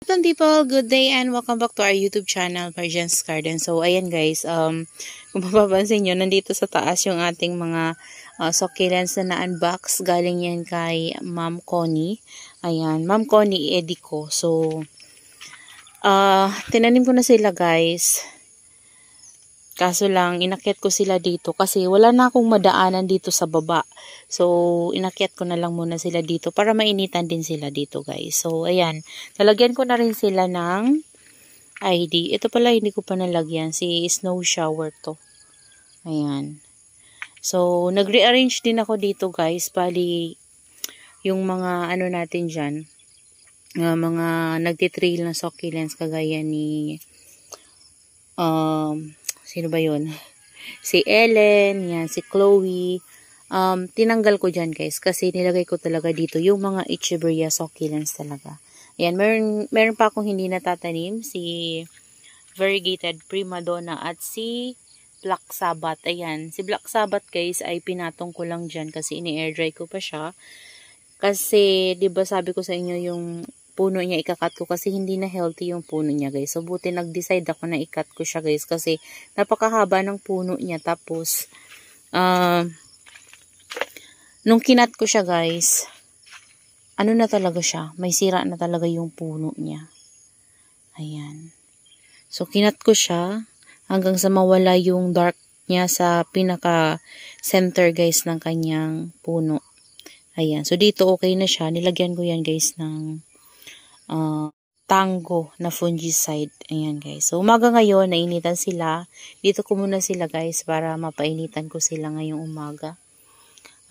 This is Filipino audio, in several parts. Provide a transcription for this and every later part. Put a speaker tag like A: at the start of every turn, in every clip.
A: Welcome people, good day and welcome back to our YouTube channel, Virgin's Garden. So ayan guys, kung mapapansin nyo, nandito sa taas yung ating mga succulents na na-unbox. Galing yan kay Ma'am Connie. Ayan, Ma'am Connie Edico. So, tinanim ko na sila guys. Kaso lang, inakyat ko sila dito kasi wala na akong madaanan dito sa baba. So, inakyat ko na lang muna sila dito para mainitan din sila dito guys. So, ayan. Nalagyan ko na rin sila ng ID. Ito pala hindi ko pa nalagyan. Si Snow Shower to. Ayan. So, nag-rearrange din ako dito guys. Bali, yung mga ano natin dyan. Mga nagtitrail na succulents kagaya ni sino ba yun? Si Ellen, yan, si Chloe. Tinanggal ko dyan guys kasi nilagay ko talaga dito yung mga Echeveria succulents talaga. Ayan, meron pa akong hindi natatanim, si Variegated Prima Donna at si Black Sabbath. Ayan, si Black Sabbath guys ay pinatong ko lang dyan kasi ini-air dry ko pa siya. Kasi, di ba sabi ko sa inyo yung puno niya ikakat ko kasi hindi na healthy yung puno niya guys. So, buti nag-decide ako na ikat ko siya guys kasi napakahaba ng puno niya. Tapos, nung kinat ko siya guys, ano na talaga siya? May sira na talaga yung puno niya. Ayan. So, kinat ko siya hanggang sa mawala yung dark niya sa pinaka-center guys ng kanyang puno. Ayan. So, dito okay na siya. Nilagyan ko yan guys ng tango na fungicide. Ayan guys. So umaga ngayon, nainitan sila. Dito ko muna sila guys para mapainitan ko sila ngayong umaga.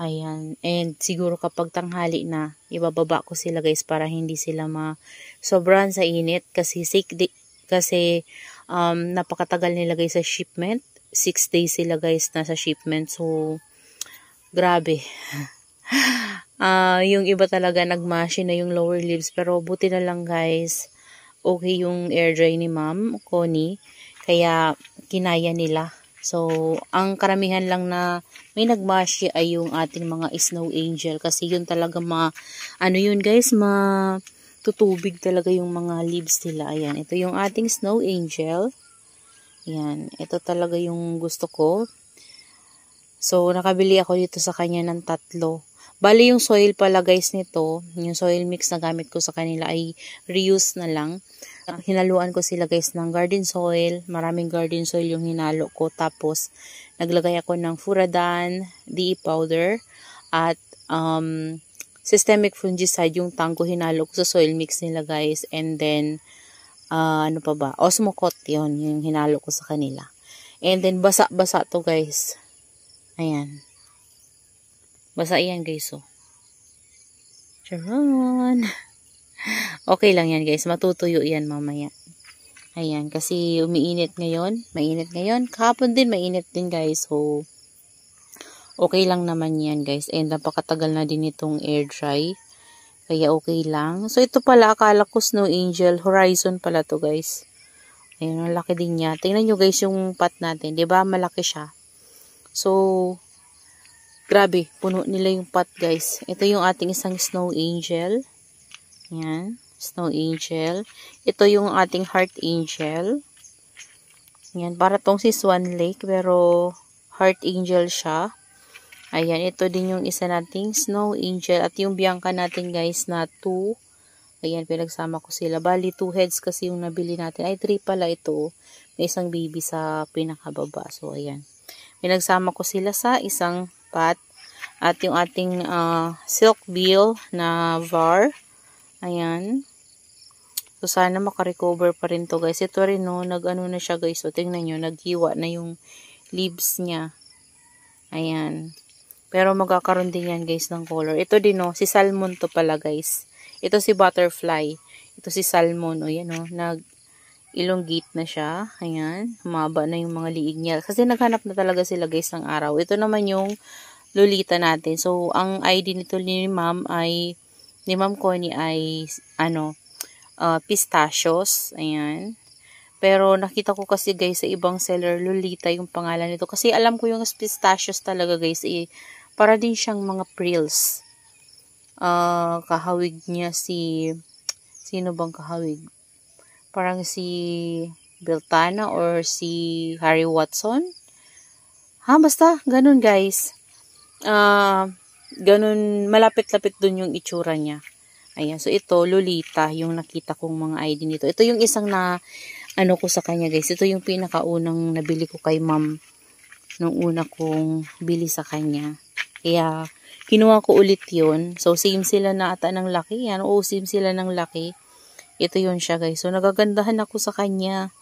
A: Ayan. And siguro kapag tanghali na, ibababa ko sila guys para hindi sila sobrahan sa init. Kasi napakatagal nila guys sa shipment. 6 days sila guys na sa shipment. So, grabe. Yung iba talaga nagmashi na yung lower leaves pero buti na lang guys okay yung air dry ni Ma'am Connie kaya kinaya nila. So ang karamihan lang na may nagmashi ay yung ating mga Snow Angel kasi yun talaga ano yun guys, tutubig talaga yung mga leaves nila. Ayan, ito yung ating Snow Angel. Ayan, ito talaga yung gusto ko. So nakabili ako dito sa kanya ng 3. Bali yung soil pala guys nito, yung soil mix na gamit ko sa kanila ay reuse na lang. Hinaluan ko sila guys ng garden soil, maraming garden soil yung hinalo ko. Tapos naglagay ako ng Furadan, DE powder, at systemic fungicide yung tango hinalo ko sa soil mix nila guys. And then, ano pa ba? Osmocot yun, yung hinalo ko sa kanila. And then basa-basa to guys. Ayan. Basa yan guys, oh. Charon. Okay lang yan guys, matutuyo yan mamaya. Ayan, kasi umiinit ngayon, mainit ngayon. Kahapon din, mainit din guys. So, okay lang naman yan guys. And napakatagal na din itong air dry. Kaya okay lang. So, ito pala, akala ko Snow Angel Horizon pala to guys. Ayan, ang laki din niya. Tingnan nyo guys yung pot natin. Diba, malaki siya. So, grabe, puno nila yung pot guys. Ito yung ating isang Snow Angel. Yan, Snow Angel. Ito yung ating Heart Angel. Yan, para tong si Swan Lake pero Heart Angel siya. Ayan, ito din yung isa nating Snow Angel. At yung Bianca natin guys na 2. Ayan, pinagsama ko sila. Bali, 2 heads kasi yung nabili natin. Ay, 3 pala ito. May isang baby sa pinakababa. So, ayan. Pinagsama ko sila sa isang pot. At yung ating silk bill na var. Ayan. So, sana makarecover pa rin to guys. Ito rin no, nag-ano na siya guys. So, tingnan nyo, naghiwa na yung leaves niya. Ayan. Pero magkakaroon din yan guys ng color. Ito din no, si Salmon to pala guys. Ito si Butterfly. Ito si Salmon. O yan no, elongate na siya. Ayan. Humaba na yung mga liig niya. Kasi naghanap na talaga sila guys ng araw. Ito naman yung Lolita natin. So, ang ID nito ni Ma'am Connie ay, pistachios. Ayan. Pero, nakita ko kasi guys, sa ibang seller, Lolita yung pangalan nito. Kasi, alam ko yung pistachios talaga guys, para din siyang mga frills. Kahawig niya sino bang kahawig? Parang si Beltana or si Harry Watson. Basta, ganun guys. Ganun, malapit-lapit dun yung itsura niya. Ayan, so ito, Lolita, yung nakita kong mga ID nito. Ito yung isang na, ano ko sa kanya guys. Ito yung pinakaunang nabili ko kay ma'am nung una kong bili sa kanya. Kaya, kinuha ko ulit yun. So, same sila na ata ng laki. Yan, oo, same sila ng laki. Ito yun siya guys. So, nagagandahan ako sa kanya.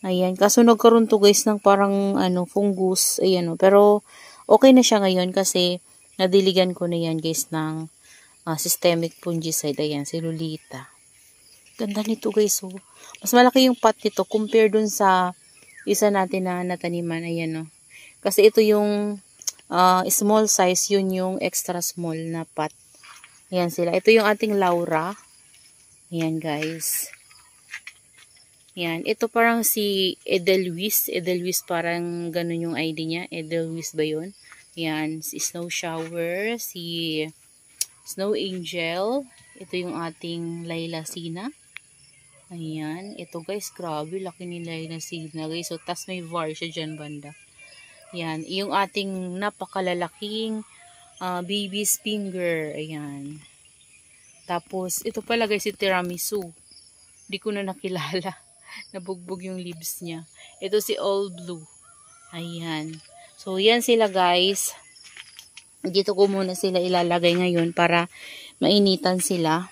A: Ayan. Kaso nagkaroon to guys ng parang fungus. Ayan o. Pero okay na siya ngayon kasi nadiligan ko na yan guys ng systemic fungicide. Ayan. Si Lolita. Ganda nito guys o. Mas malaki yung pot nito compare dun sa isa natin na nataniman. Ayan o. Kasi ito yung small size. Yun yung extra small na pot. Ayan sila. Ito yung ating Laura. Ayan guys. Ayan. Ito parang si Edelweiss. Edelweiss parang ganun yung ID niya. Edelweiss ba yun? Ayan. Si Snow Shower. Si Snow Angel. Ito yung ating Layla Sina. Ayan. Ito guys. Grabe. Laki ni Layla Sina guys. So, tas may var siya dyan banda. Ayan. Yung ating napakalalaking baby's finger. Ayan. Tapos, ito pala guys, si Tiramisu. Di ko na nakilala. Nabugbog yung leaves niya. Ito si All Blue. Ayan. So, yan sila guys. Dito ko muna sila ilalagay ngayon para mainitan sila.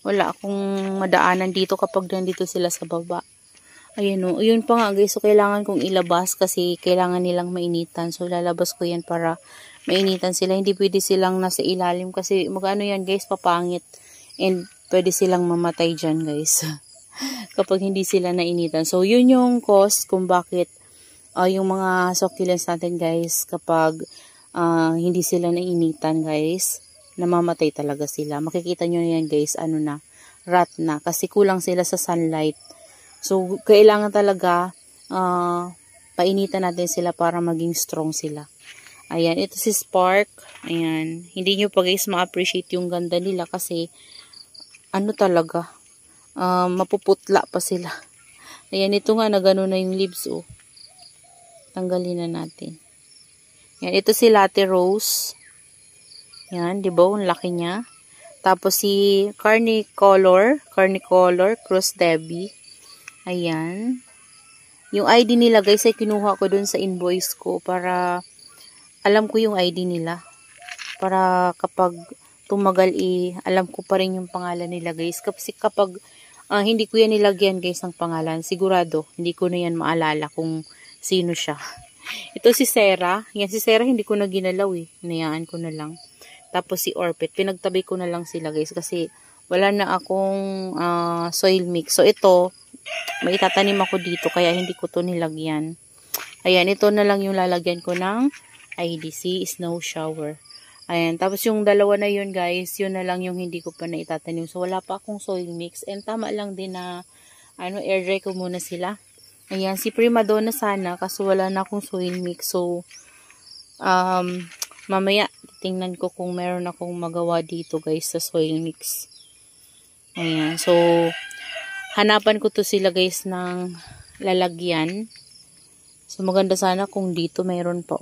A: Wala akong madaanan dito kapag nandito sila sa baba. Ayan o. Yun pa nga guys. So, kailangan kong ilabas kasi kailangan nilang mainitan. So, lalabas ko yan para mainitan sila. Hindi pwede silang nasa ilalim kasi magano yan guys, papangit. And pwede silang mamatay dyan guys. Kapag hindi sila nainitan. So yun yung cause kung bakit yung mga succulents natin guys, kapag hindi sila nainitan guys, namamatay talaga sila. Makikita nyo na yan guys, rot na. Kasi kulang sila sa sunlight. So kailangan talaga painitan natin sila para maging strong sila. Ayan, ito si Spark. Ayan, hindi nyo pa guys ma-appreciate yung ganda nila kasi talaga, mapuputla pa sila. Ayan, ito nga na gano'n na yung leaves oh. Tanggalin na natin. Ayan, ito si Latte Rose. Ayan, di ba? Ang laki niya. Tapos si Carnicolor Cross Debbie. Ayan. Yung ID nila guys ay kinuha ko dun sa invoice ko para alam ko yung ID nila. Para kapag tumagal alam ko pa rin yung pangalan nila guys. Kasi kapag hindi ko yan nilagyan guys ng pangalan, sigurado hindi ko na yan maalala kung sino siya. Ito si Sarah. Yan si Sarah hindi ko na ginalaw Hinayaan ko na lang. Tapos si Orpet, pinagtabi ko na lang sila guys kasi wala na akong soil mix. So ito, may itatanim ako dito kaya hindi ko to nilagyan. Ayan, ito na lang yung lalagyan ko ng IDC Snow Shower. Ayan, tapos yung dalawa na yun guys, yun na lang yung hindi ko pa na itatanim. So wala pa akong soil mix and tama lang din na air dry ko muna sila. Ayan, si Prima Donna sana kasi wala na akong soil mix. So mamaya tingnan ko kung meron akong magawa dito guys sa soil mix. Ayan, so hanapan ko to sila guys ng lalagyan. So maganda sana kung dito mayroon pa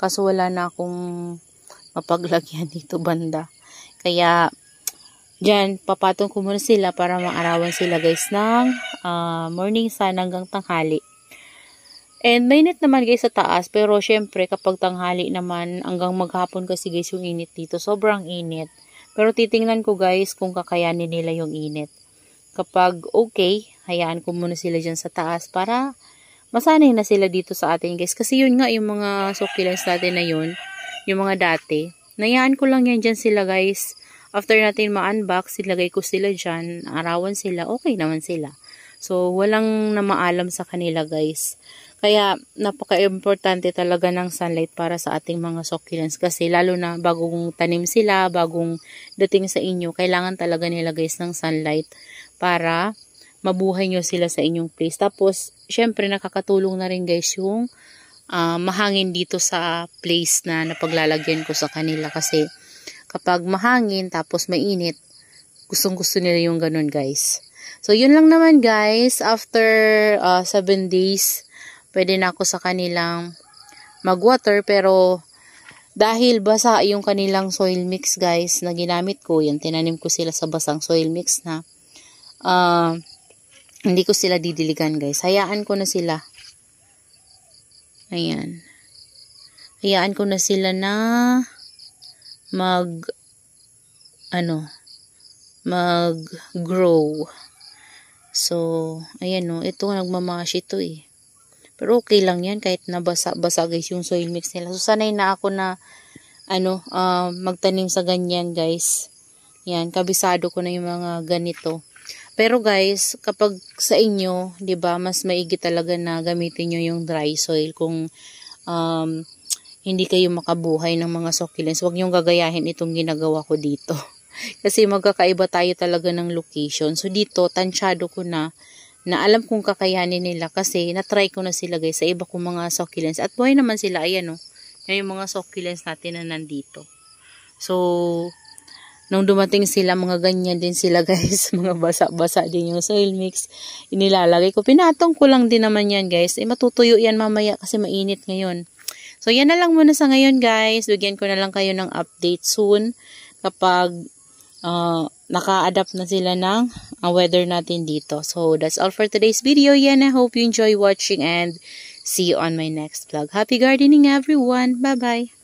A: Kaso wala na akong mapaglagyan dito banda. Kaya dyan papatong ko muna sila para maarawan sila guys ng morning sun hanggang tanghali. And mainit naman guys sa taas, pero syempre kapag tanghali naman hanggang maghapon kasi guys yung init dito, sobrang init. Pero titingnan ko guys kung kakayanin nila yung init. Kapag okay, hayaan ko muna sila dyan sa taas para masanay na sila dito sa atin guys. Kasi yun nga yung mga succulents natin na yun, yung mga dati. Nayaan ko lang yan dyan sila guys. After natin ma-unbox, ilagay ko sila dyan, arawan sila, okay naman sila. So, walang na maalam sa kanila guys. Kaya, napaka-importante talaga ng sunlight para sa ating mga succulents. Kasi, lalo na bagong tanim sila, bagong dating sa inyo, kailangan talaga nila guys ng sunlight para mabuhay nyo sila sa inyong place. Tapos, syempre, nakakatulong na rin guys yung mahangin dito sa place na napaglalagyan ko sa kanila. Kasi, kapag mahangin, tapos mainit, gustong-gusto nila yung ganun guys. So, yun lang naman guys. After 7 days, pwede na ako sa kanilang mag-water. Pero, dahil basa yung kanilang soil mix guys na ginamit ko, yan, tinanim ko sila sa basang soil mix na, hindi ko sila didiligan guys. Hayaan ko na sila. Ayan. Hayaan ko na sila na mag-grow. So, ayan o. Ito, nagmamash ito eh. Pero okay lang yan kahit nabasa-basa guys yung soil mix nila. So, sanay na ako na magtanim sa ganyan guys. Yan, kabisado ko na yung mga ganito. Pero guys, kapag sa inyo, 'di ba, mas maigi talaga na gamitin niyo yung dry soil kung hindi kayo makabuhay ng mga succulents. Huwag niyong gagayahin itong ginagawa ko dito. Kasi magkakaiba tayo talaga ng location. So dito, tansyado ko na alam kong kakayanin nila kasi na-try ko na sila guys sa iba kong mga succulents. At buhay naman sila, ayan o. Yan yung mga succulents natin na nandito. So, nung dumating sila, mga ganyan din sila guys. Mga basa-basa din yung soil mix. Inilalagay ko. Pinatong ko lang din naman yan guys. Matutuyo yan mamaya kasi mainit ngayon. So, yan na lang muna sa ngayon guys. Bigyan ko na lang kayo ng update soon. Kapag naka-adapt na sila ng weather natin dito. So, that's all for today's video. Yan, I hope you enjoy watching and see you on my next vlog. Happy gardening everyone. Bye-bye.